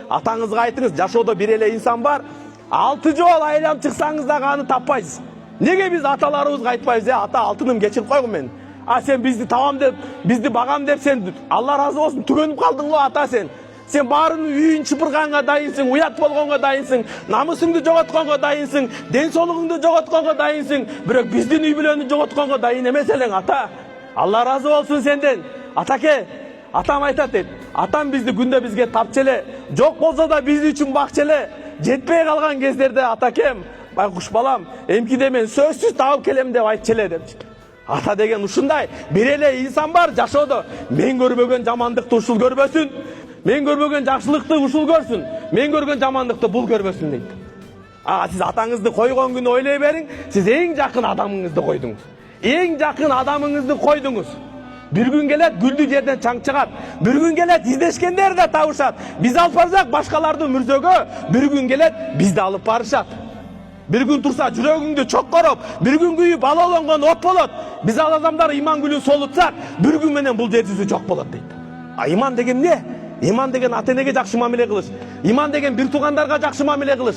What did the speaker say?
атаңызга айтыңыз, жашоодо бир эле инсан бар. 6 жол айланып чыксаңыз дагы аны таппайсыз. Неге биз аталарыбызга айтпайбыз? Ата, алтыным кечирип койгун мени. Сен бизди табам деп, бизди багам деп сен Алла разы болсун түгөнүп калдың го ата сен. Сен баарынын үйүн чыпырганга дайынсың, уят болгонго дайынсың, намысыңды жоготконго дайынсың, ден соолугуңду жоготконго дайынсың, бирок биздин үй бүлөнү жоготконго дайын эмес элең ата. Алла разы болсун сенден. Атаке, атам айтат дейт. Атам бизди күндө бизге тапчы эле, жок болсо да биз үчүн бакчы эле. Жетпей калган кездерде атакем, байкуш балам, эмкиде мен сөзсүз табып келем деп айтчы эле депчи. Ата деген ушундай, бир эле инсан бар жашоодо. Мен көрбөгөн жамандыкты ушул көрбөсүн. Мен көрбөгөн жакшылыкты ушул көрсүн. Мен көргөн жамандыкты бул көрбөсүн дейт. Сиз атаңызды койгон күнү ойлой бериң, сиз эң жакын адамыңызды койдуңуз. Эң жакын адамыңызды койдуңуз. Бир күн келет, гүлдү жерден чаң чыгат. Бир күн келет, издешкендер да табышат. Биз алып барсак башкаларды мүрзөгө, бир күн келет, бизди алып барышат. Бир күн турса жүрөгүңдү чоккороп, бир күн күйүп алаланган от болот. Биз ал адамдар иман гүлүн солутсак, бир күн менен бул жер жүзү жок болот дейт. Иман деген эмне? Иман деген ата энеге жакшы мамиле кылыш. Иман деген бир туугандарга жакшы мамиле кылыш.